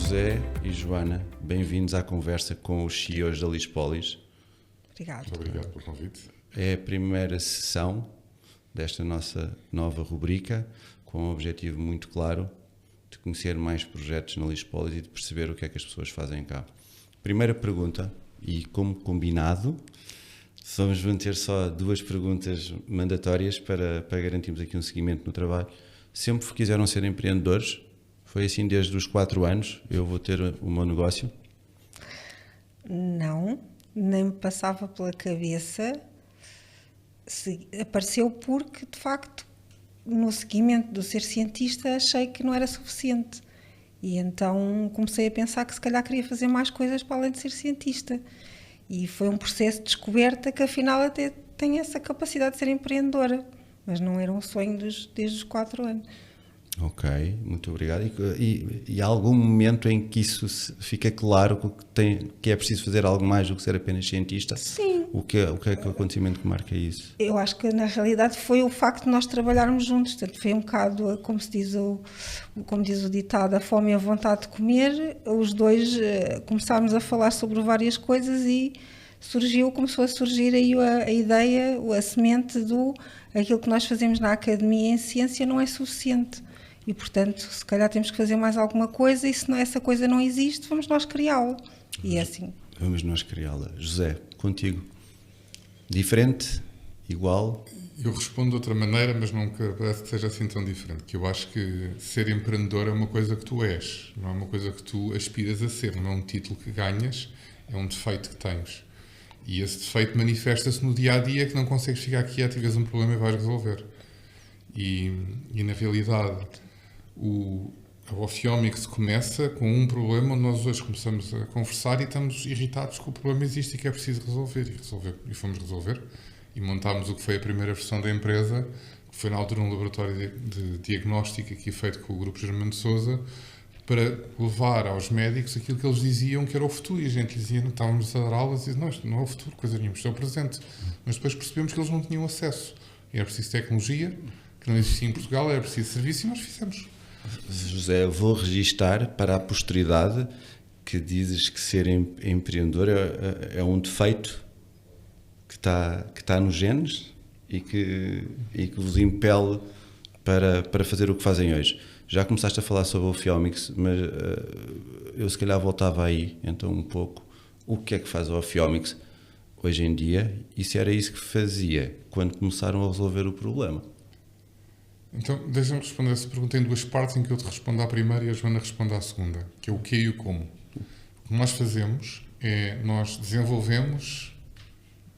José e Joana, bem-vindos à conversa com os CEOs da Lispolis. Obrigado. Muito obrigado pelo convite. É a primeira sessão desta nossa nova rubrica, com um objetivo muito claro de conhecer mais projetos na Lispolis e de perceber o que é que as pessoas fazem cá. Primeira pergunta, e como combinado, vamos ter só 2 perguntas mandatórias para garantirmos aqui um seguimento no trabalho. Sempre quiseram ser empreendedores? Foi assim desde os 4 anos, eu vou ter o meu negócio? Não, nem me passava pela cabeça. Apareceu porque, de facto, no seguimento do ser cientista, achei que não era suficiente. E então comecei a pensar que se calhar queria fazer mais coisas para além de ser cientista. E foi um processo de descoberta que afinal até tenho essa capacidade de ser empreendedora. Mas não era um sonho desde os 4 anos. Ok, muito obrigado. E há algum momento em que isso fica claro que é preciso fazer algo mais do que ser apenas cientista? Sim. O que é o acontecimento que marca isso? Eu acho que na realidade foi o facto de nós trabalharmos juntos. Portanto, foi um bocado, como diz o ditado, a fome e a vontade de comer. Os dois começámos a falar sobre várias coisas e começou a surgir aí a ideia, a semente aquilo que nós fazemos na academia em ciência não é suficiente. E, portanto, se calhar temos que fazer mais alguma coisa e se essa coisa não existe, vamos nós criá-la. E é assim. Vamos nós criá-la. José, contigo. Diferente? Igual? Eu respondo de outra maneira, mas não parece que seja assim tão diferente. Que eu acho que ser empreendedor é uma coisa que tu és, não é uma coisa que tu aspiras a ser, não é um título que ganhas, é um defeito que tens. E esse defeito manifesta-se no dia-a-dia, que não consegues ficar quieto e vês um problema e vais resolver. E na realidade, a Ophiomix começa com um problema onde nós hoje começamos a conversar e estamos irritados que o problema existe e que é preciso resolver. E fomos resolver. E montámos o que foi a primeira versão da empresa, que foi na altura um laboratório de diagnóstico aqui feito com o Grupo Germano de Sousa, para levar aos médicos aquilo que eles diziam que era o futuro. E a gente dizia, não estávamos a dar aulas e dizia, não, isto não é o futuro, coisa nenhuma, isto é o presente. Mas depois percebemos que eles não tinham acesso. E era preciso tecnologia, que não existia em Portugal, era preciso serviço e nós fizemos. José, eu vou registar para a posteridade que dizes que ser empreendedor é um defeito que está nos genes e que vos impele para fazer o que fazem hoje. Já começaste a falar sobre o Ophiomix, mas eu se calhar voltava aí então um pouco. O que é que faz o Ophiomix hoje em dia e se era isso que fazia quando começaram a resolver o problema? Então, deixa-me responder essa pergunta em 2 partes, em que eu te respondo à primeira e a Joana responde à segunda, que é o que e o como. O que nós fazemos é, nós desenvolvemos,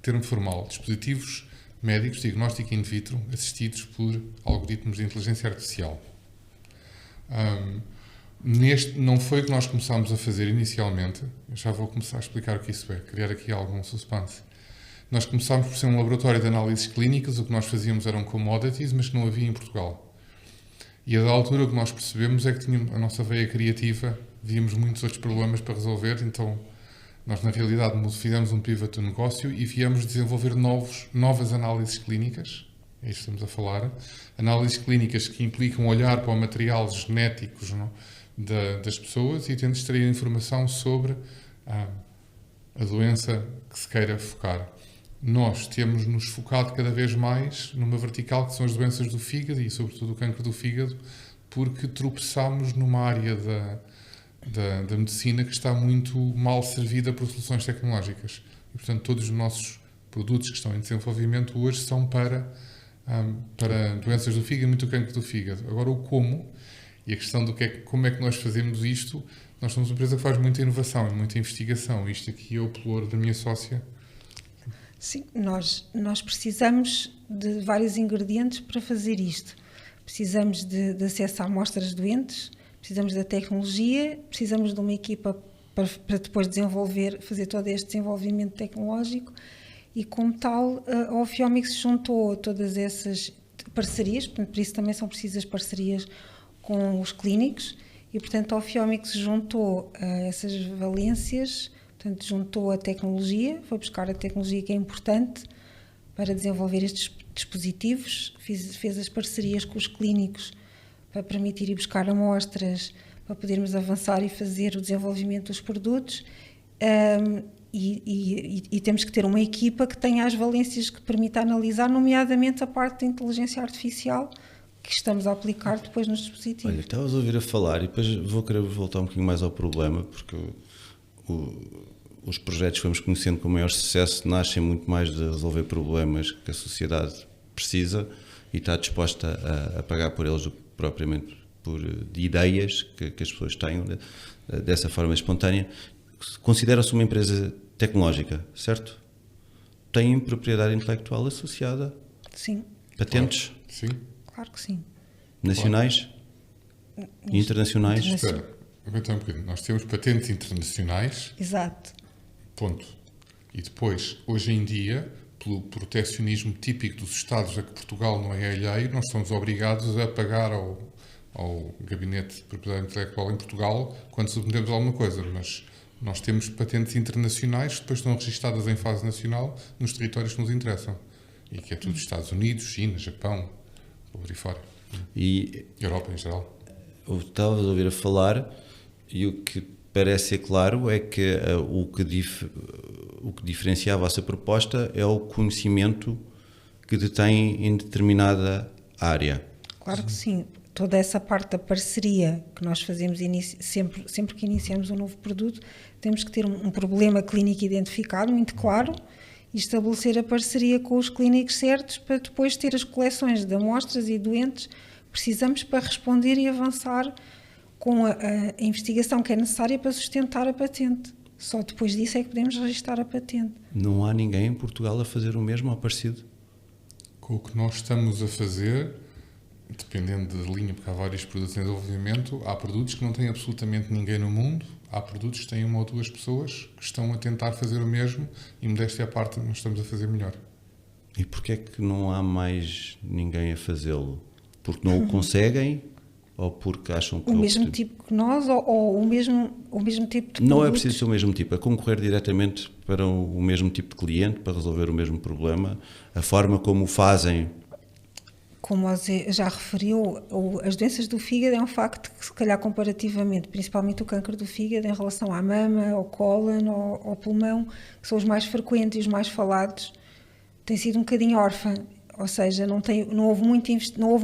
termo formal, dispositivos médicos de diagnóstico in vitro assistidos por algoritmos de inteligência artificial. Não foi o que nós começámos a fazer inicialmente, eu já vou começar a explicar o que isso é, criar aqui algum suspense. Nós começámos por ser um laboratório de análises clínicas, o que nós fazíamos eram commodities, mas que não havia em Portugal. E a da altura o que nós percebemos é que tínhamos a nossa veia criativa, víamos muitos outros problemas para resolver, então nós na realidade fizemos um pivot do negócio e viemos desenvolver novas análises clínicas, é isto que estamos a falar, análises clínicas que implicam olhar para o material genético das pessoas e tentar extrair informação sobre a doença que se queira focar. Nós temos-nos focado cada vez mais numa vertical que são as doenças do fígado e sobretudo o cancro do fígado, porque tropeçámos numa área da medicina que está muito mal servida por soluções tecnológicas. E, portanto, todos os nossos produtos que estão em desenvolvimento hoje são para doenças do fígado e muito cancro do fígado. Agora, o como e a questão como é que nós fazemos isto, nós somos uma empresa que faz muita inovação e muita investigação. Isto aqui é o pelouro da minha sócia. Sim, nós precisamos de vários ingredientes para fazer isto. Precisamos de acesso a amostras doentes, precisamos da tecnologia, precisamos de uma equipa para depois fazer todo este desenvolvimento tecnológico e, como tal, a Ophiomix juntou todas essas parcerias, portanto, por isso também são precisas parcerias com os clínicos e, portanto, a Ophiomix juntou essas valências. Portanto, juntou a tecnologia, foi buscar a tecnologia que é importante para desenvolver estes dispositivos, fez as parcerias com os clínicos para permitir ir buscar amostras, para podermos avançar e fazer o desenvolvimento dos produtos. E temos que ter uma equipa que tenha as valências que permita analisar, nomeadamente a parte da inteligência artificial que estamos a aplicar depois nos dispositivos. Olha, estavas a ouvir a falar e depois vou querer voltar um bocadinho mais ao problema, porque os projetos que vamos conhecendo com maior sucesso nascem muito mais de resolver problemas que a sociedade precisa e está disposta a pagar por eles do que propriamente por de ideias que as pessoas tenham dessa forma espontânea. Considera-se uma empresa tecnológica, certo? Tem propriedade intelectual associada? Sim. Patentes? Claro. Sim. Claro que sim. Nacionais? E internacionais? Espera, aguenta um bocadinho. Nós temos patentes internacionais. Exato. Ponto. E depois, hoje em dia, pelo protecionismo típico dos Estados a que Portugal não é alheio, nós somos obrigados a pagar ao Gabinete de Propriedade Intelectual em Portugal quando submetemos alguma coisa, mas nós temos patentes internacionais que depois estão registadas em fase nacional nos territórios que nos interessam. E que é tudo Estados Unidos, China, Japão, por aí fora. E Europa em geral. estavas a ouvir a falar e o que parece ser claro é que o que diferencia a vossa proposta é o conhecimento que detém em determinada área. Claro que sim. Toda essa parte da parceria que nós fazemos sempre que iniciamos um novo produto, temos que ter um problema clínico identificado, muito claro, e estabelecer a parceria com os clínicos certos para depois ter as coleções de amostras e doentes que precisamos para responder e avançar com a investigação que é necessária para sustentar a patente. Só depois disso é que podemos registrar a patente. Não há ninguém em Portugal a fazer o mesmo ou parecido? Com o que nós estamos a fazer, dependendo da linha, porque há vários produtos em desenvolvimento, há produtos que não têm absolutamente ninguém no mundo, há produtos que têm uma ou duas pessoas que estão a tentar fazer o mesmo e, modéstia à parte, nós estamos a fazer melhor. E porquê é que não há mais ninguém a fazê-lo? Porque não o conseguem ou porque acham que o mesmo tipo que nós ou o mesmo tipo de não produtos? é preciso ser o mesmo tipo, é concorrer diretamente para o mesmo tipo de cliente, para resolver o mesmo problema, a forma como o fazem. Como a Zé já referiu, as doenças do fígado é um facto que, se calhar, comparativamente, principalmente o câncer do fígado, em relação à mama, ao cólon, ao pulmão, que são os mais frequentes e os mais falados, tem sido um bocadinho órfã. Ou seja, não houve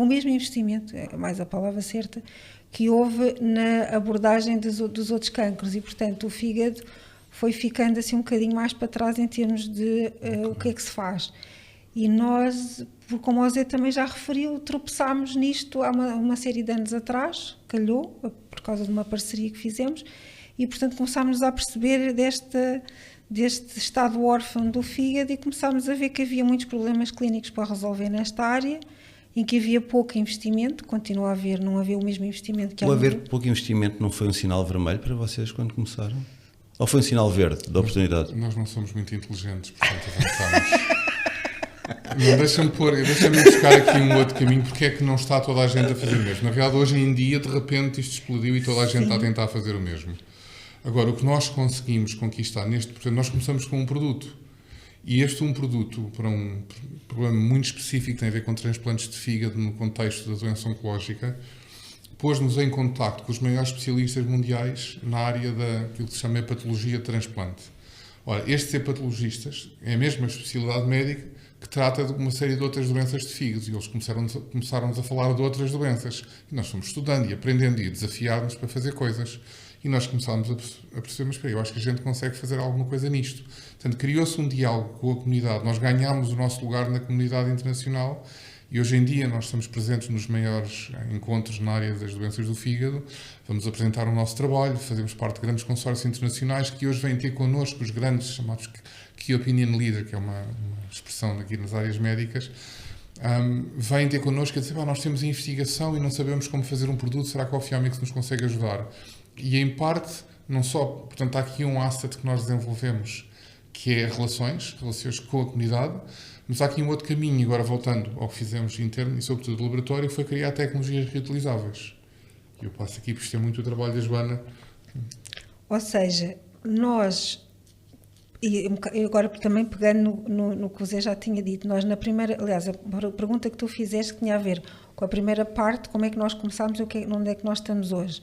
o mesmo investimento, é mais a palavra certa, que houve na abordagem dos outros cânceres e, portanto, o fígado foi ficando assim um bocadinho mais para trás em termos de o que é que se faz. E nós, como o Zé também já referiu, tropeçámos nisto há uma série de anos atrás, calhou, por causa de uma parceria que fizemos, e, portanto, começámos a perceber deste estado órfão do fígado e começámos a ver que havia muitos problemas clínicos para resolver nesta área, em que havia pouco investimento, continua a haver, não havia o mesmo investimento que há. O haver pouco investimento não foi um sinal vermelho para vocês quando começaram? Ou foi um sinal verde da oportunidade? Nós não somos muito inteligentes, portanto avançamos. Deixa-me buscar aqui um outro caminho, porque é que não está toda a gente a fazer o mesmo. Na realidade, hoje em dia, de repente, isto explodiu e toda a gente está a tentar fazer o mesmo. Agora, o que nós conseguimos conquistar portanto, nós começamos com um produto. E um produto, para um problema muito específico que tem a ver com transplantes de fígado no contexto da doença oncológica, pôs-nos em contacto com os maiores especialistas mundiais na área daquilo que se chama hepatologia de transplante. Ora, estes hepatologistas é a mesma especialidade médica que trata de uma série de outras doenças de fígado, e eles começaram-nos a falar de outras doenças. E nós fomos estudando e aprendendo e a desafiar-nos para fazer coisas. E nós começámos a perceber, mas eu acho que a gente consegue fazer alguma coisa nisto. Portanto, criou-se um diálogo com a comunidade, nós ganhámos o nosso lugar na comunidade internacional e hoje em dia nós estamos presentes nos maiores encontros na área das doenças do fígado, vamos apresentar o nosso trabalho, fazemos parte de grandes consórcios internacionais que hoje vêm ter connosco os grandes chamados Key Opinion Leader, que é uma expressão aqui nas áreas médicas, vêm ter connosco e dizer, nós temos investigação e não sabemos como fazer um produto, será que a Ophthalmics nos consegue ajudar? E em parte, não só, portanto, há aqui um asset que nós desenvolvemos, que é relações com a comunidade, mas há aqui um outro caminho, agora voltando ao que fizemos interno e sobretudo do laboratório, foi criar tecnologias reutilizáveis. Eu passo aqui, porque isto é muito o trabalho da Joana. Ou seja, nós, e agora também pegando no que o Zé já tinha dito, nós na primeira, aliás, a pergunta que tu fizeste tinha a ver com a primeira parte, como é que nós começámos e onde é que nós estamos hoje.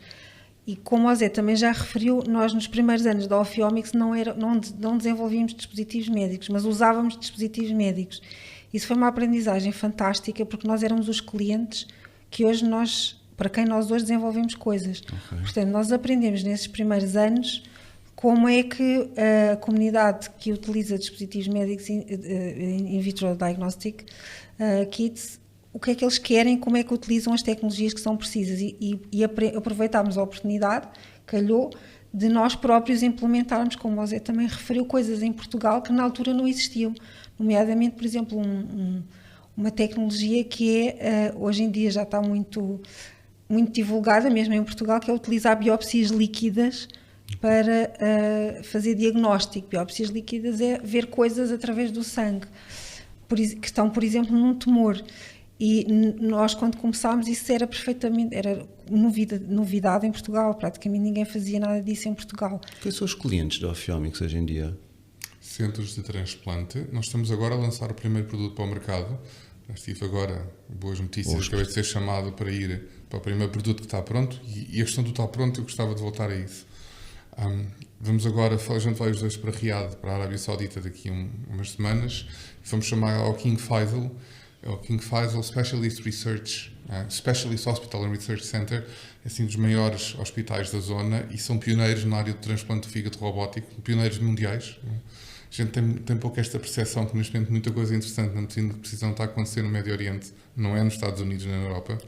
E como o Zé também já referiu, nós nos primeiros anos da Ophthalmics não desenvolvíamos dispositivos médicos, mas usávamos dispositivos médicos. Isso foi uma aprendizagem fantástica, porque nós éramos os clientes que hoje para quem nós hoje desenvolvemos coisas. Okay. Portanto, nós aprendemos nesses primeiros anos como é que a comunidade que utiliza dispositivos médicos in vitro diagnostic kits, o que é que eles querem, como é que utilizam as tecnologias que são precisas e aproveitámos a oportunidade, calhou, de nós próprios implementarmos, como o Zé também referiu, coisas em Portugal que na altura não existiam, nomeadamente, por exemplo, uma tecnologia que hoje em dia já está muito divulgada, mesmo em Portugal, que é utilizar biópsias líquidas para fazer diagnóstico. Biópsias líquidas é ver coisas através do sangue, que estão, por exemplo, num tumor. E nós, quando começámos, isso era novidade em Portugal. Praticamente ninguém fazia nada disso em Portugal. Quem são os clientes da Ophthalmics hoje em dia? Centros de transplante. Nós estamos agora a lançar o primeiro produto para o mercado. Tive agora boas notícias. Acabei de ser chamado para ir para o primeiro produto que está pronto. E a questão do está pronto, eu gostava de voltar a isso. Vamos agora, a gente vai os dois para Riad, para a Arábia Saudita, daqui a umas semanas. Vamos chamar ao King Faisal. É o King Faisal Specialist Hospital and Research Center, é assim dos maiores hospitais da zona, e são pioneiros na área do transplante de fígado robótico, pioneiros mundiais. A gente tem pouco esta percepção que neste momento muita coisa interessante na medicina de precisão está a acontecer no Médio Oriente, não é nos Estados Unidos nem na Europa.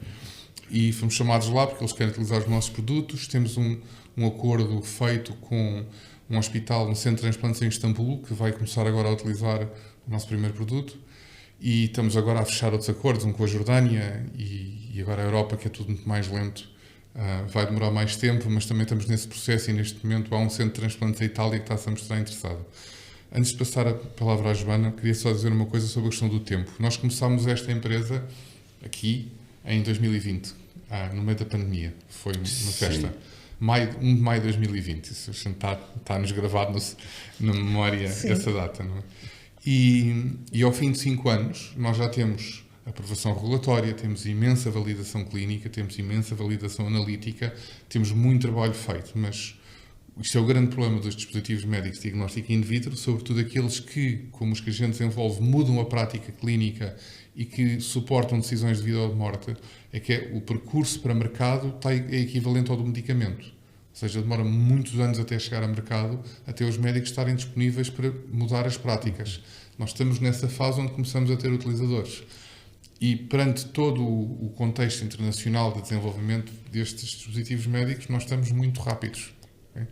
E fomos chamados lá porque eles querem utilizar os nossos produtos. Temos um acordo feito com um hospital, um centro de transplantes em Istambul, que vai começar agora a utilizar o nosso primeiro produto. E estamos agora a fechar outros acordos, um com a Jordânia e agora a Europa, que é tudo muito mais lento. Vai demorar mais tempo, mas também estamos nesse processo e neste momento há um centro de transplantes em Itália que está a mostrar interessado. Antes de passar a palavra à Joana, queria só dizer uma coisa sobre a questão do tempo. Nós começámos esta empresa aqui em 2020, no meio da pandemia. Foi uma festa. 1 de maio de 2020. Isso está-nos gravado na memória essa data, não é? E ao fim de 5 anos, nós já temos aprovação regulatória, temos imensa validação clínica, temos imensa validação analítica, temos muito trabalho feito, mas isto é o grande problema dos dispositivos médicos de diagnóstico in vitro, sobretudo aqueles que, como os que a gente desenvolve, mudam a prática clínica e que suportam decisões de vida ou de morte, é que o percurso para mercado é equivalente ao do medicamento. Ou seja, demora muitos anos até chegar a mercado, até os médicos estarem disponíveis para mudar as práticas. Nós estamos nessa fase onde começamos a ter utilizadores. E perante todo o contexto internacional de desenvolvimento destes dispositivos médicos, nós estamos muito rápidos. Okay?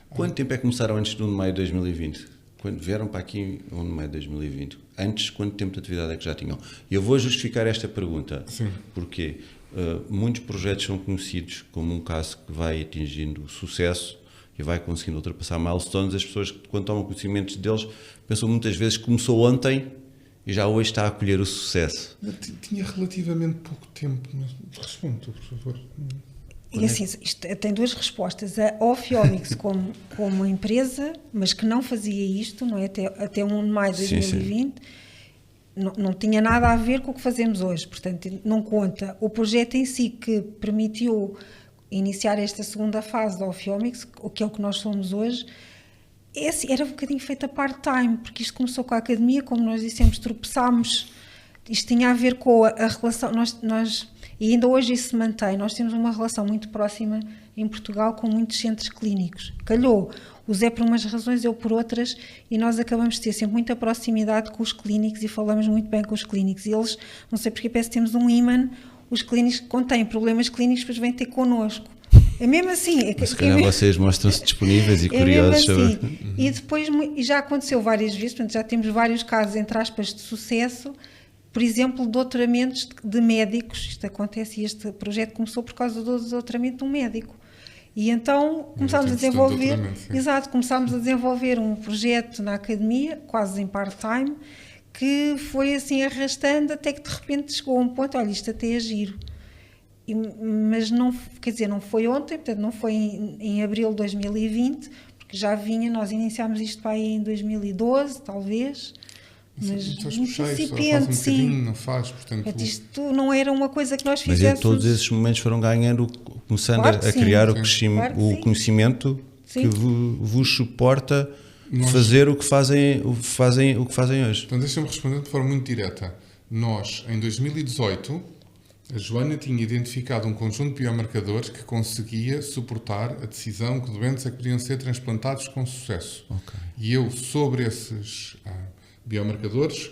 Quanto tempo é que começaram antes do 1 de maio de 2020? Quando vieram para aqui 1 de maio de 2020? Antes, quanto tempo de atividade é que já tinham? E eu vou justificar esta pergunta. Sim. Porquê? Muitos projetos são conhecidos como um caso que vai atingindo sucesso e vai conseguindo ultrapassar milestones. As pessoas, quando tomam conhecimento deles, pensam muitas vezes que começou ontem e já hoje está a colher o sucesso. Eu tinha relativamente pouco tempo, mas responde tu, por favor. E assim, isto tem duas respostas. A Ophthalmics como empresa, mas que não fazia isto, não é? Até 1 de maio de 2020, não tinha nada a ver com o que fazemos hoje, portanto não conta. O projeto em si que permitiu iniciar esta segunda fase da Ophthalmics, o que é o que nós somos hoje, era um bocadinho feito a part-time, porque isto começou com a academia, como nós dissemos, tropeçámos, isto tinha a ver com a relação, nós e ainda hoje isso se mantém, nós temos uma relação muito próxima em Portugal com muitos centros clínicos. Calhou, o Zé por umas razões, eu por outras, e nós acabamos de ter sempre muita proximidade com os clínicos e falamos muito bem com os clínicos. E eles, não sei porque, parece que temos um imã, os clínicos que contêm problemas clínicos depois vêm ter connosco. É mesmo assim. Se calhar vocês mostram-se disponíveis e curiosos. Mesmo assim. E depois, e já aconteceu várias vezes, portanto já temos vários casos, entre aspas, de sucesso, por exemplo, doutoramentos de médicos. Isto acontece e este projeto começou por causa do doutoramento de um médico. E então começámos a desenvolver, começámos a desenvolver um projeto na academia, quase em part-time, que foi assim arrastando até que de repente chegou a um ponto, olha, isto até é giro. Mas não, quer dizer, não foi ontem, portanto não foi em abril de 2020, porque já vinha, nós iniciámos isto para aí em 2012, talvez. Mas incipiente, sim. Não faz, portanto... Isto não era uma coisa que nós fizéssemos... Mas todos esses momentos foram ganhando começando Claro que a sim. criar Sim. Claro que o sim. conhecimento Sim. que vos suporta Nós- fazer o que fazem hoje. Então, deixa-me responder de forma muito direta. Nós, em 2018, a Joana tinha identificado um conjunto de biomarcadores que conseguia suportar a decisão que doentes é que podiam ser transplantados com sucesso. Ok. E eu, sobre esses biomarcadores,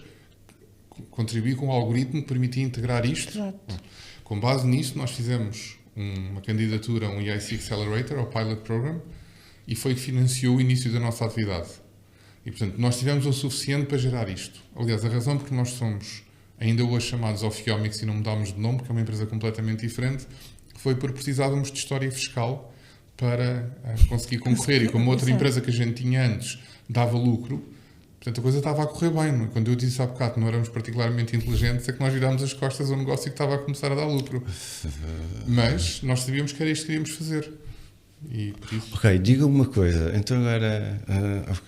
contribuí com um algoritmo que permitia integrar isto. Exato. Com base nisso, nós fizemos uma candidatura a um EIC Accelerator, ao Pilot Program, e foi que financiou o início da nossa atividade. E, portanto, nós tivemos o suficiente para gerar isto. Aliás, a razão porque nós somos ainda hoje chamados Ophiomics e não mudámos de nome, porque é uma empresa completamente diferente, foi porque precisávamos de história fiscal para conseguir concorrer. E como outra Exato. empresa que a gente tinha antes dava lucro, portanto a coisa estava a correr bem. Não é? Quando eu disse há bocado que não éramos particularmente inteligentes, é que nós virámos as costas ao negócio que estava a começar a dar lucro. Mas nós sabíamos que era isto que queríamos fazer. E por isso... Ok, diga uma coisa, então agora,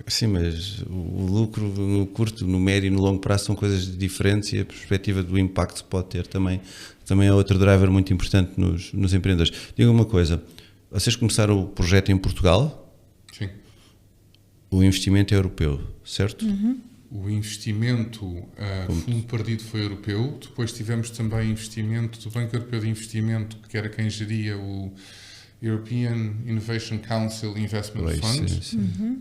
sim, mas o lucro no curto, no médio e no longo prazo são coisas diferentes e a perspectiva do impacto que pode ter também é outro driver muito importante nos empreendedores. Diga uma coisa, vocês começaram o projeto em Portugal, Sim. o investimento é europeu, certo? O investimento, fundo perdido foi europeu, depois tivemos também investimento do Banco Europeu de Investimento, que era quem geria o European Innovation Council Investment Fund,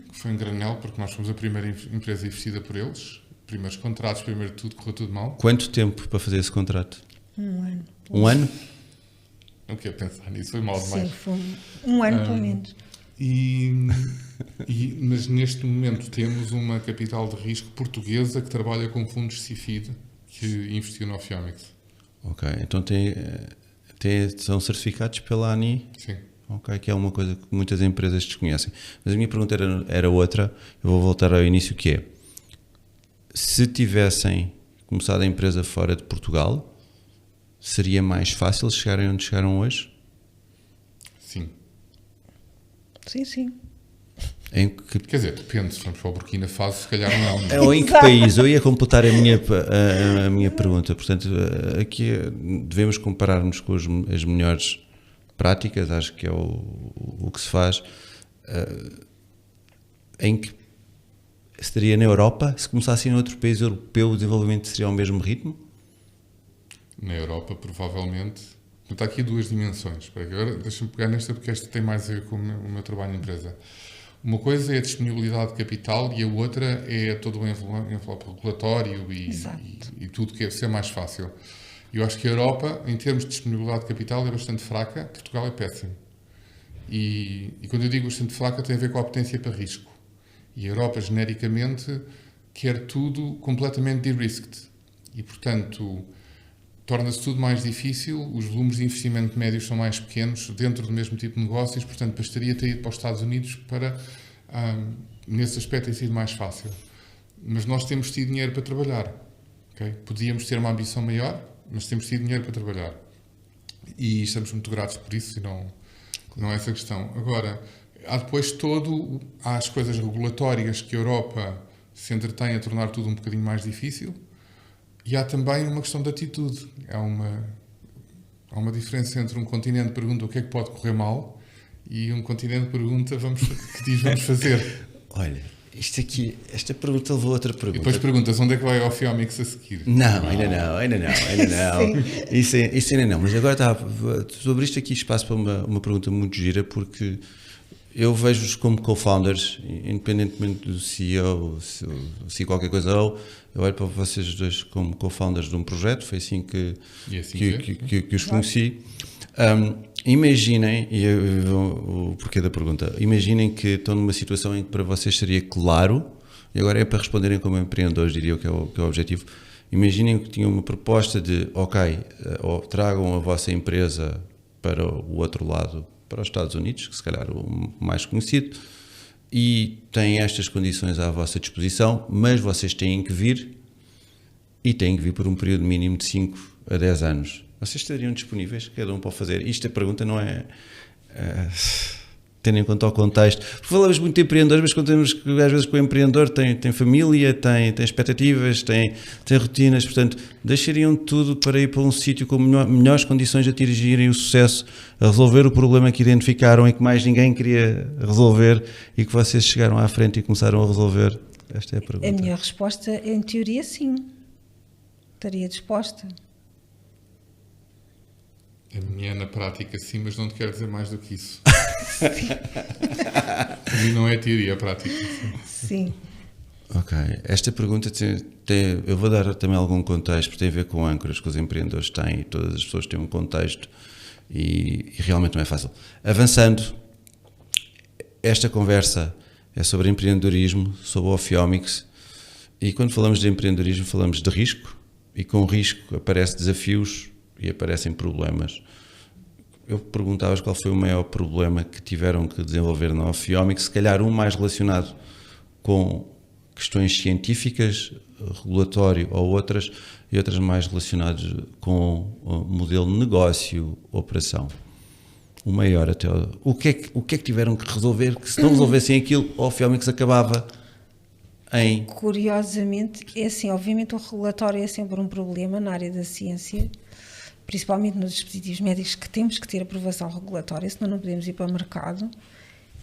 que foi em granel, porque nós fomos a primeira empresa investida por eles. Primeiros contratos, primeiro de tudo, correu tudo mal. Quanto tempo para fazer esse contrato? 1 ano. Um ano? Não quero pensar nisso, foi mal Sim, demais. foi 1 ano pelo menos. Mas neste momento temos uma capital de risco portuguesa que trabalha com fundos CIFID, que investiu no Ophiomics. Ok, então são certificados pela ANI? Sim. Ok, que é uma coisa que muitas empresas desconhecem. Mas a minha pergunta era outra, eu vou voltar ao início, que é, se tivessem começado a empresa fora de Portugal, seria mais fácil chegarem onde chegaram hoje? Sim. Sim, sim. Em que, Quer dizer, depende, se formos para o Burkina Faso, se calhar não. ou em que país? Eu ia completar a minha pergunta. Portanto, aqui devemos comparar-nos com as melhores práticas, acho que é o que se faz. Em que estaria na Europa? Se começasse em outro país europeu, o desenvolvimento seria ao mesmo ritmo? Na Europa, provavelmente. Está aqui duas dimensões. Espera, agora deixa-me pegar nesta, porque esta tem mais a ver com o meu trabalho na empresa. Uma coisa é a disponibilidade de capital e a outra é todo o envelope regulatório e tudo que é ser mais fácil. Eu acho que a Europa, em termos de disponibilidade de capital, é bastante fraca. Portugal é péssimo. E quando eu digo bastante fraca, tem a ver com a potência para risco. E a Europa, genericamente, quer tudo completamente de-risked. E, portanto, torna-se tudo mais difícil, os volumes de investimento médios são mais pequenos dentro do mesmo tipo de negócios, portanto, bastaria ter ido para os Estados Unidos para, nesse aspecto, tem sido mais fácil. Mas nós temos tido dinheiro para trabalhar. Okay? Podíamos ter uma ambição maior, mas temos tido dinheiro para trabalhar. E estamos muito gratos por isso, e não é essa a questão. Agora, há depois há as coisas regulatórias que a Europa se entretém a tornar tudo um bocadinho mais difícil. E há também uma questão de atitude. Há uma diferença entre um continente que pergunta o que é que pode correr mal e um continente que pergunta que diz vamos fazer. Olha, esta pergunta levou a outra E pergunta. depois perguntas onde é que vai ao Ophiomics a seguir. Não, ainda não. Isso ainda não. Mas agora sobre isto aqui espaço para uma pergunta muito gira, porque eu vejo-os como co-founders, independentemente do CEO, se qualquer coisa ou, eu olho para vocês dois como co-founders de um projeto, foi assim que os conheci. Imaginem, o porquê da pergunta, imaginem que estão numa situação em que para vocês seria claro, e agora é para responderem como empreendedores, diria que é o objetivo, imaginem que tinham uma proposta de, ou tragam a vossa empresa para o outro lado, para os Estados Unidos, que se calhar o mais conhecido, e têm estas condições à vossa disposição, mas vocês têm que vir, e têm que vir por um período mínimo de 5 a 10 anos. Vocês estariam disponíveis? Cada um pode fazer. Isto a pergunta não é... tendo em conta o contexto. Falamos muito de empreendedores, mas contamos que às vezes que o empreendedor tem família, tem expectativas, tem rotinas, portanto, deixariam tudo para ir para um sítio com melhores condições de atingirem o sucesso, a resolver o problema que identificaram e que mais ninguém queria resolver e que vocês chegaram à frente e começaram a resolver? Esta é a pergunta. A minha resposta, em teoria, sim. Estaria disposta. A minha na prática sim, mas não te quero dizer mais do que isso. E não é teoria, é prática. Sim. Ok, esta pergunta eu vou dar também algum contexto, porque tem a ver com âncoras que os empreendedores têm, e todas as pessoas têm um contexto e realmente não é fácil. Avançando, esta conversa é sobre empreendedorismo, sobre o Ophiomix, e quando falamos de empreendedorismo falamos de risco, e com risco aparecem desafios e aparecem problemas. Eu perguntavas qual foi o maior problema que tiveram que desenvolver na Ophiomix, se calhar um mais relacionado com questões científicas, regulatório ou outras, e outras mais relacionadas com o modelo de negócio, operação. O maior até. O que é que tiveram que resolver, que se não resolvessem aquilo, o Ophiomix acabava em... Curiosamente, é assim, obviamente o regulatório é sempre um problema na área da ciência, principalmente nos dispositivos médicos, que temos que ter aprovação regulatória, senão não podemos ir para o mercado.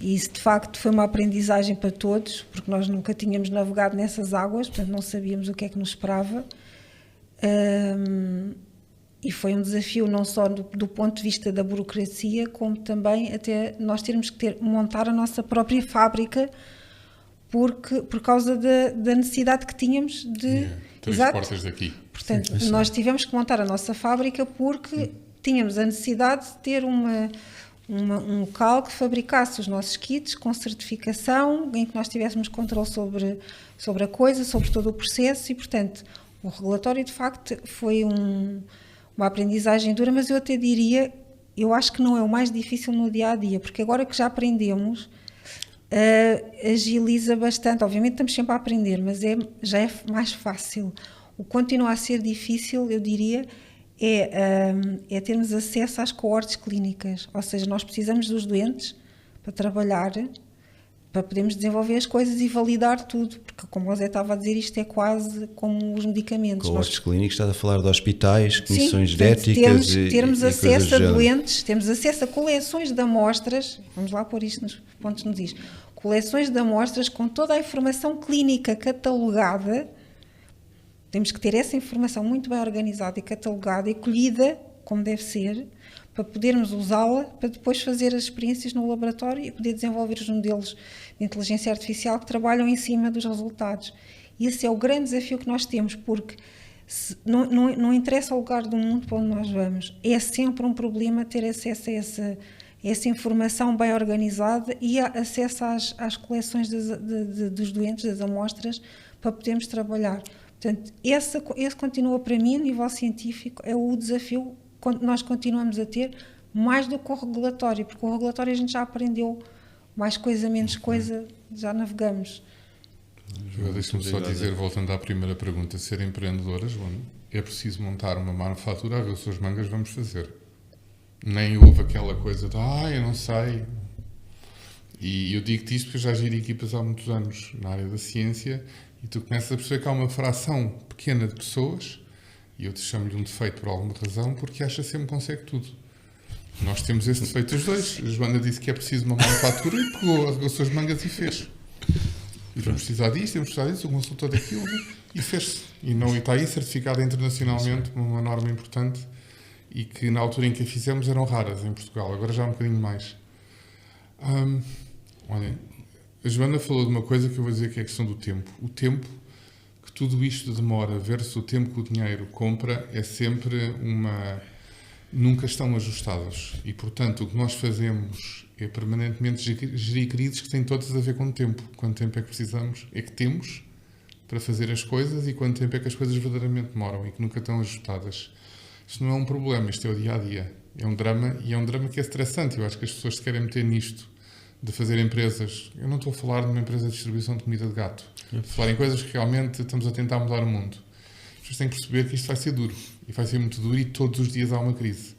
E isso, de facto, foi uma aprendizagem para todos, porque nós nunca tínhamos navegado nessas águas, portanto não sabíamos o que é que nos esperava. E foi um desafio não só do ponto de vista da burocracia, como também até nós termos que montar a nossa própria fábrica, por causa da necessidade que tínhamos de... Três portas daqui. Portanto, nós tivemos que montar a nossa fábrica porque tínhamos a necessidade de ter um local que fabricasse os nossos kits com certificação, em que nós tivéssemos controle sobre a coisa, sobre todo o processo, e, portanto, o regulatório, de facto, foi uma aprendizagem dura, mas eu até diria, eu acho que não é o mais difícil no dia-a-dia, porque agora que já aprendemos, agiliza bastante. Obviamente estamos sempre a aprender, mas já é mais fácil. O que continua a ser difícil, eu diria, é termos acesso às coortes clínicas, ou seja, nós precisamos dos doentes para trabalhar, para podermos desenvolver as coisas e validar tudo, porque, como o Zé estava a dizer, isto é quase como os medicamentos. Coortes clínicos, estás a falar de hospitais, comissões sim, de éticas termos e acesso a doentes, temos acesso a coleções de amostras, vamos lá pôr isto nos pontos nos is, coleções de amostras com toda a informação clínica catalogada. Temos que ter essa informação muito bem organizada e catalogada e colhida, como deve ser, para podermos usá-la, para depois fazer as experiências no laboratório e poder desenvolver os modelos de inteligência artificial que trabalham em cima dos resultados. E esse é o grande desafio que nós temos, porque não interessa o lugar do mundo para onde nós vamos, é sempre um problema ter acesso a essa informação bem organizada e acesso às coleções dos doentes, das amostras, para podermos trabalhar. Portanto, esse continua para mim, a nível científico, é o desafio que nós continuamos a ter, mais do que o regulatório, porque o regulatório a gente já aprendeu mais coisa, menos coisa, já navegamos. Deixa-me só dizer, voltando à primeira pergunta, ser empreendedora, Joana, é preciso montar uma manufatura, a ver se as mangas vamos fazer. Nem houve aquela coisa de, eu não sei. E eu digo-te isto porque eu já giro equipas há muitos anos na área da ciência e tu começas a perceber que há uma fração pequena de pessoas, e eu te chamo-lhe um defeito por alguma razão, porque acha sempre que consegue tudo. Nós temos esse defeito os dois. A Joana disse que é preciso uma manufatura e pegou as suas mangas e fez. E vamos precisar disto, o consultor daquilo, e fez-se. E está aí certificada internacionalmente, uma norma importante, e que na altura em que a fizemos eram raras em Portugal, agora já há um bocadinho mais. Olha, a Joana falou de uma coisa que eu vou dizer que é a questão do tempo. O tempo que tudo isto demora versus o tempo que o dinheiro compra é sempre nunca estão ajustados. E, portanto, o que nós fazemos é permanentemente gerir crises que têm todas a ver com o tempo. Quanto tempo é que precisamos, é que temos para fazer as coisas, e quanto tempo é que as coisas verdadeiramente demoram e que nunca estão ajustadas. Isto não é um problema, isto é o dia-a-dia. É um drama, e é um drama que é estressante. Eu acho que as pessoas se querem meter nisto, de fazer empresas... Eu não estou a falar de uma empresa de distribuição de comida de gato. Estou a falar em coisas que realmente estamos a tentar mudar o mundo. As pessoas têm que perceber que isto vai ser duro. E vai ser muito duro, e todos os dias há uma crise.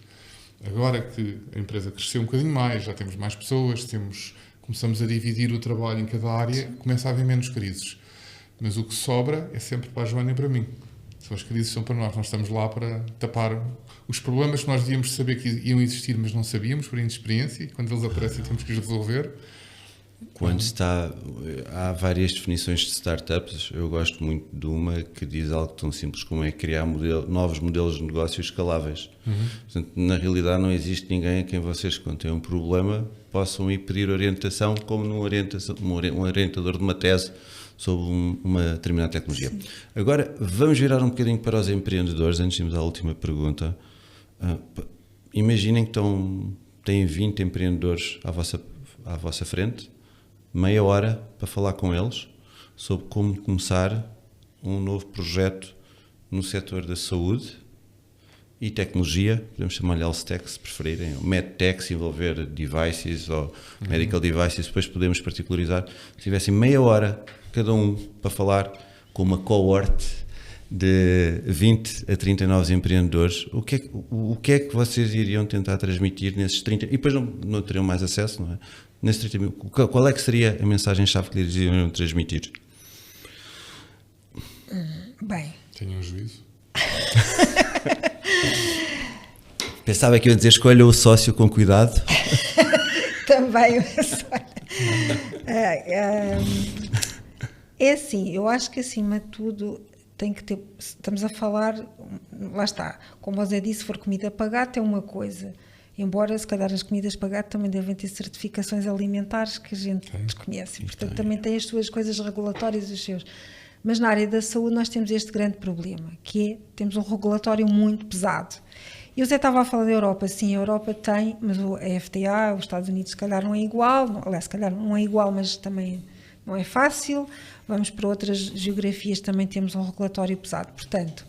Agora que a empresa cresceu um bocadinho mais, já temos mais pessoas, começamos a dividir o trabalho em cada área, começa a haver menos crises. Mas o que sobra é sempre para a Joana e para mim. As crises são para nós estamos lá para tapar os problemas que nós devíamos saber que iam existir, mas não sabíamos, por inexperiência, e quando eles aparecem temos que os resolver. Há várias definições de startups, eu gosto muito de uma que diz algo tão simples como é criar novos modelos de negócio escaláveis. Portanto, na realidade não existe ninguém a quem vocês, quando têm um problema, possam ir pedir orientação como um orientador de uma tese sobre uma determinada tecnologia. Sim. Agora, vamos virar um bocadinho para os empreendedores, antes de irmos à última pergunta. Imaginem que têm 20 empreendedores à vossa frente, meia hora para falar com eles sobre como começar um novo projeto no setor da saúde e tecnologia, podemos chamar-lhe health tech se preferirem, ou medtech, se envolver devices ou medical devices, depois podemos particularizar. Se tivessem meia hora cada um para falar com uma cohort de 20 a 30 novos empreendedores, o que é que vocês iriam tentar transmitir nesses 30, e depois não teriam mais acesso, não é? Nesses 30 mil, qual é que seria a mensagem-chave que eles iriam transmitir? Bem... Tenham juízo. Pensava que iam dizer escolha o sócio com cuidado. Também é assim, eu acho que acima de tudo tem que ter, estamos a falar, lá está, como o Zé disse, se for comida pagada é uma coisa, embora se calhar as comidas pagadas também devem ter certificações alimentares que a gente desconhece, portanto também tem as suas coisas regulatórias, os seus. Mas na área da saúde nós temos este grande problema, que é, temos um regulatório muito pesado. E o Zé estava a falar da Europa, sim, a Europa tem, mas a FDA, os Estados Unidos se calhar não é igual, aliás, se calhar não é igual, mas também não é fácil. Vamos para outras geografias, também temos um regulatório pesado. Portanto,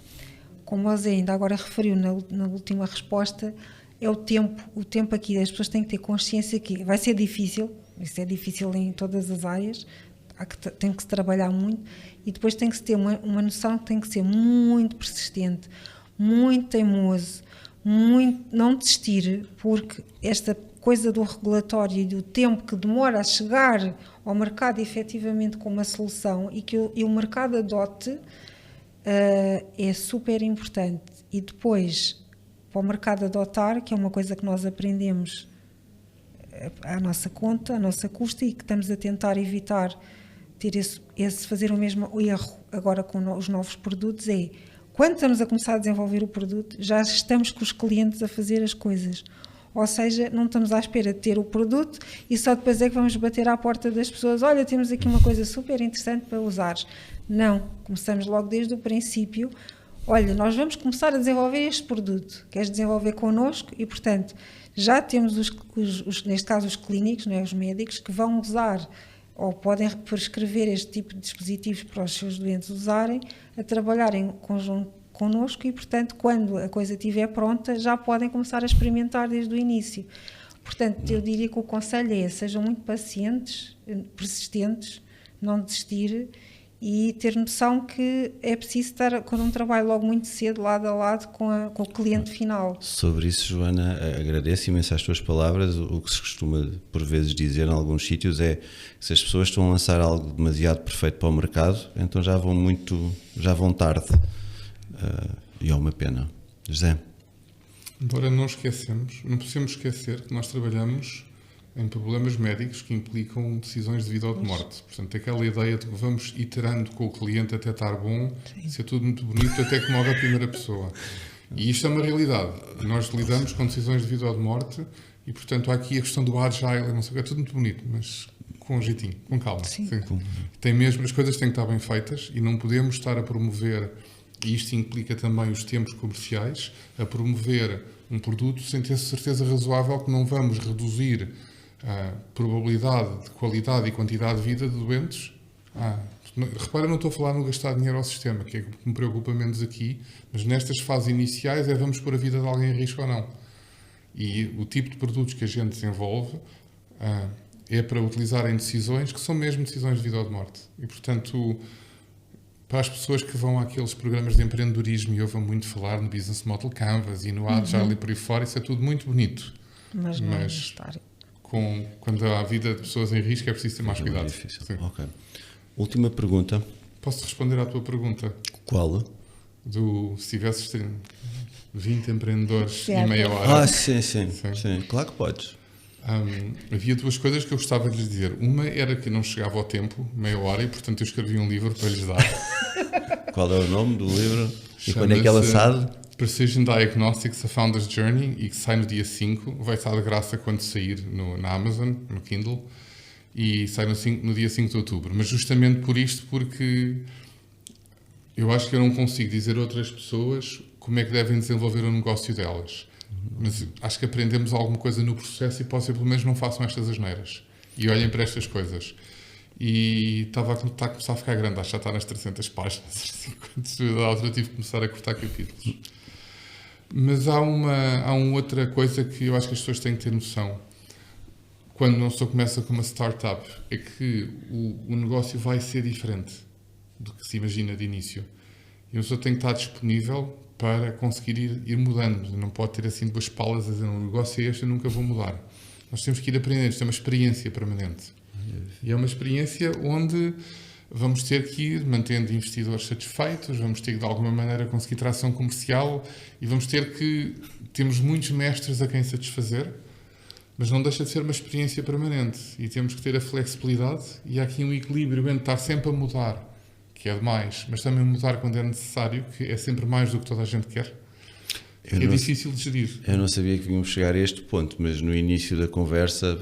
como o Zé ainda agora referiu na última resposta, é o tempo aqui, as pessoas têm que ter consciência que vai ser difícil, isso é difícil em todas as áreas, tem que se trabalhar muito, e depois tem que se ter uma noção que tem que ser muito persistente, muito teimoso, não desistir, porque esta coisa do regulatório e do tempo que demora a chegar ao mercado efetivamente com uma solução e que o mercado adote é super importante. E depois, para o mercado adotar, que é uma coisa que nós aprendemos à nossa conta, à nossa custa, e que estamos a tentar evitar fazer o mesmo erro agora com os novos produtos, é quando estamos a começar a desenvolver o produto, já estamos com os clientes a fazer as coisas. Ou seja, não estamos à espera de ter o produto e só depois é que vamos bater à porta das pessoas, olha, temos aqui uma coisa super interessante para usares. Não, começamos logo desde o princípio, olha, nós vamos começar a desenvolver este produto, queres desenvolver connosco? E, portanto, já temos, neste caso, os clínicos, não é, os médicos, que vão usar ou podem prescrever este tipo de dispositivos para os seus doentes usarem, a trabalhar em conjunto connosco e, portanto, quando a coisa estiver pronta, já podem começar a experimentar desde o início. Portanto, eu diria que o conselho é, sejam muito pacientes, persistentes, não desistir e ter noção que é preciso estar com um trabalho logo muito cedo, lado a lado, com o cliente final. Sobre isso, Joana, agradeço imenso as tuas palavras. O que se costuma, por vezes, dizer em alguns sítios é que se as pessoas estão a lançar algo demasiado perfeito para o mercado, então já vão tarde. E é uma pena. José? Embora não podemos esquecer que nós trabalhamos em problemas médicos que implicam decisões de vida ou de morte. Portanto, aquela ideia de que vamos iterando com o cliente até estar bom, ser tudo muito bonito até que morre a primeira pessoa. E isto é uma realidade. Nós lidamos com decisões de vida ou de morte e, portanto, há aqui a questão do agile, não sei o que, é tudo muito bonito, mas com um jeitinho, com calma. Sim. As coisas têm que estar bem feitas e não podemos estar a promover, e isto implica também os tempos comerciais, a promover um produto sem ter certeza razoável que não vamos reduzir a probabilidade de qualidade e quantidade de vida de doentes. Repara, não estou a falar no gastar dinheiro ao sistema, que é o que me preocupa menos aqui, mas nestas fases iniciais vamos pôr a vida de alguém em risco ou não. E o tipo de produtos que a gente desenvolve é para utilizar em decisões que são mesmo decisões de vida ou de morte. E, portanto, Para as pessoas que vão àqueles programas de empreendedorismo e ouvem muito falar no Business Model Canvas e no Agile e por aí fora, isso é tudo muito bonito. Mas não é necessário. Quando há a vida de pessoas em risco é preciso ter mais cuidado. Difícil. Ok. Última pergunta. Posso responder à tua pergunta? Qual? Se tivesses 20 empreendedores Certo. em meia hora. Sim. Claro que podes. Havia duas coisas que eu gostava de lhes dizer. Uma era que não chegava ao tempo, meia hora, e portanto eu escrevi um livro para lhes dar. Qual é o nome do livro? E quando é que é lançado? Precision Diagnostics, A Founder's Journey, e que sai no dia 5. Vai estar de graça quando sair na Amazon, no Kindle, e sai no dia 5 de outubro. Mas justamente por isto, porque eu acho que eu não consigo dizer a outras pessoas como é que devem desenvolver o negócio delas. Mas acho que aprendemos alguma coisa no processo e pode ser, pelo menos, não façam estas asneiras. E olhem para estas coisas. E está a começar a ficar grande, acho que já está nas 300 páginas. Da altura tive que começar a cortar capítulos. Mas há uma outra coisa que eu acho que as pessoas têm que ter noção. Quando uma pessoa começa com uma startup, é que o negócio vai ser diferente do que se imagina de início. E a pessoa tem que estar disponível para conseguir ir mudando. Não pode ter assim duas palas a dizer, o negócio é este, eu nunca vou mudar. Nós temos que ir aprendendo, isto é uma experiência permanente. E é uma experiência onde vamos ter que ir mantendo investidores satisfeitos, vamos ter que de alguma maneira conseguir tração comercial e vamos ter que... Temos muitos mestres a quem satisfazer, mas não deixa de ser uma experiência permanente e temos que ter a flexibilidade e há aqui um equilíbrio entre estar sempre a mudar, que é demais, mas também mudar quando é necessário, que é sempre mais do que toda a gente quer. É difícil de gerir. Eu não sabia que vínhamos chegar a este ponto, mas no início da conversa,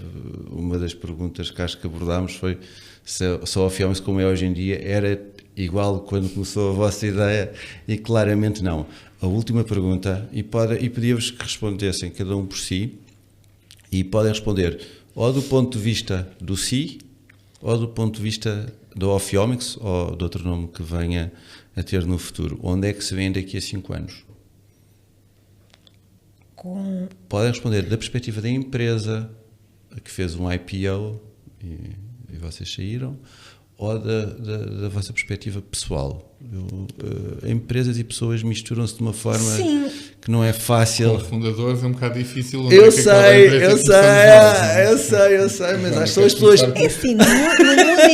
uma das perguntas que acho que abordámos foi se a Office, como é hoje em dia, era igual quando começou a vossa ideia, e claramente não. A última pergunta, e pedia-vos que respondessem cada um por si, e podem responder ou do ponto de vista do si, ou do ponto de vista do Office, ou de outro nome que venha a ter no futuro. Onde é que se vêem daqui a 5 anos? Podem responder da perspectiva da empresa que fez um IPO e vocês saíram, ou da vossa perspectiva pessoal. Empresas e pessoas misturam-se de uma forma que não é fácil. Com fundadores é um bocado difícil. Eu sei, mas acho que são as pessoas... É assim,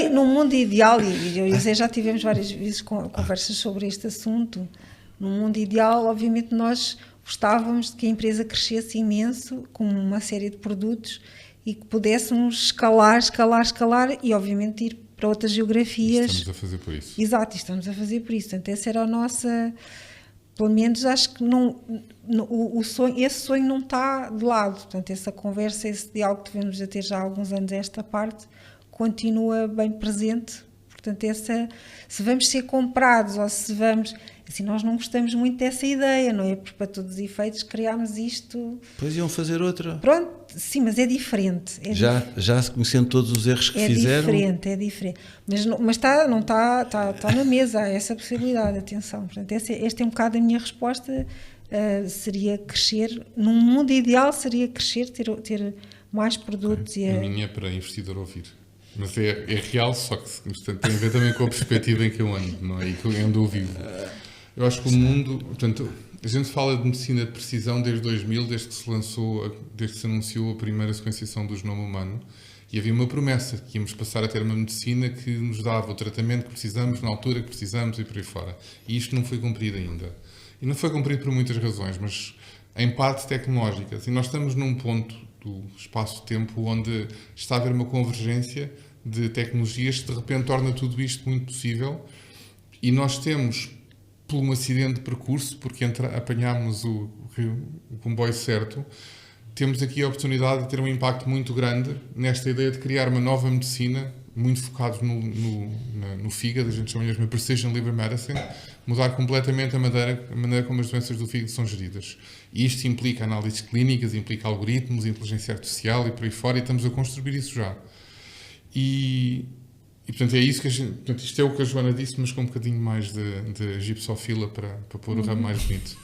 no mundo ideal, e eu já tivemos várias vezes conversas sobre este assunto, no mundo ideal, obviamente nós gostávamos de que a empresa crescesse imenso, com uma série de produtos, e que pudéssemos escalar e obviamente ir para outras geografias. Estamos a fazer por isso. Exato, estamos a fazer por isso. Portanto, essa era a nossa... Pelo menos acho que esse sonho não está de lado. Portanto, essa conversa, esse diálogo que tivemos a ter já há alguns anos, esta parte, continua bem presente. Portanto, se vamos ser comprados ou se vamos... Assim, nós não gostamos muito dessa ideia, não é? Porque para todos os efeitos criámos isto... Pois iam fazer outra. Pronto, sim, mas é diferente. Já se conhecendo todos os erros que fizeram... É diferente. Mas está na mesa essa possibilidade, atenção. Portanto, esta é um bocado a minha resposta. Seria crescer, num mundo ideal seria crescer, ter mais produtos. Okay. A minha é para investidor ouvir. Mas é real, só que portanto, tem a ver também com a perspectiva em que eu ando, não é? E que eu ando a vivo. Eu acho que o mundo, portanto, a gente fala de medicina de precisão desde 2000, desde que se anunciou a primeira sequenciação do genoma humano, e havia uma promessa que íamos passar a ter uma medicina que nos dava o tratamento que precisamos, na altura que precisamos e por aí fora. E isto não foi cumprido ainda. E não foi cumprido por muitas razões, mas em parte tecnológicas. E nós estamos num ponto do espaço-tempo onde está a haver uma convergência de tecnologias que de repente torna tudo isto muito possível, e nós temos, por um acidente de percurso, porque apanhámos o comboio certo, temos aqui a oportunidade de ter um impacto muito grande nesta ideia de criar uma nova medicina, muito focado no fígado, a gente chama mesmo de Precision Liver Medicine, mudar completamente a maneira como as doenças do fígado são geridas. E isto implica análises clínicas, implica algoritmos, inteligência artificial e por aí fora, e estamos a construir isso já. E portanto, é isso que portanto, isto é o que a Joana disse, mas com um bocadinho mais de gipsofila para pôr o ramo mais bonito.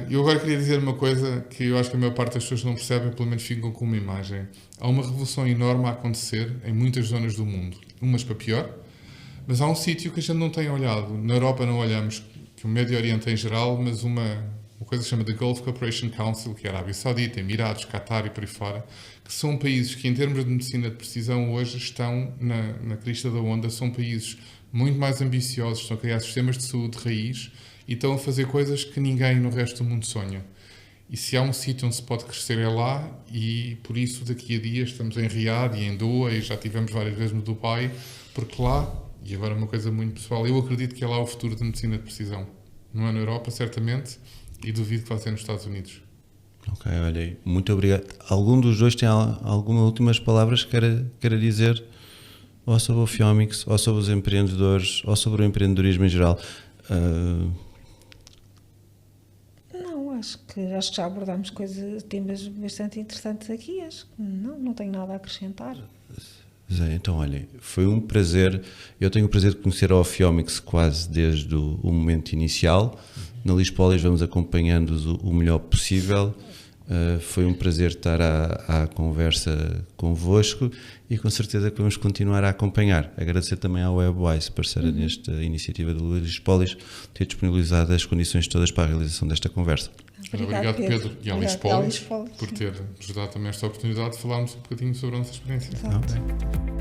Eu agora queria dizer uma coisa que eu acho que a maior parte das pessoas não percebem, pelo menos ficam com uma imagem. Há uma revolução enorme a acontecer em muitas zonas do mundo. Umas para pior, Mas há um sítio que a gente não tem olhado. Na Europa não olhamos, que o Médio Oriente em geral, mas uma coisa que se chama The Gulf Cooperation Council, que é a Arábia Saudita, Emirados, Qatar e por aí fora, que são países que, em termos de medicina de precisão, hoje estão na crista da onda, são países muito mais ambiciosos, estão a criar sistemas de saúde de raiz e estão a fazer coisas que ninguém no resto do mundo sonha. E se há um sítio onde se pode crescer é lá, e por isso daqui a dias estamos em Riad e em Doha, e já tivemos várias vezes no Dubai, porque lá, e agora uma coisa muito pessoal, eu acredito que é lá o futuro da medicina de precisão. Não é na Europa, certamente, e duvido que vá ser nos Estados Unidos. Ok, olha aí, muito obrigado. Algum dos dois tem algumas últimas palavras que queira dizer, ou sobre o Fiomics, ou sobre os empreendedores, ou sobre o empreendedorismo em geral? Não, acho que já abordámos temas bastante interessantes aqui. Acho que não tenho nada a acrescentar. Zé, então olha, foi um prazer. Eu tenho o prazer de conhecer a Fiomics quase desde o momento inicial. Na Lispolis vamos acompanhando-os o melhor possível. Foi um prazer estar à conversa convosco e com certeza que vamos continuar a acompanhar. Agradecer também à WebWise, parceira nesta iniciativa do Lispolis, ter disponibilizado as condições todas para a realização desta conversa. Obrigado, Pedro. E à Lispolis por ter nos dado também esta oportunidade de falarmos um bocadinho sobre a nossa experiência. Exato.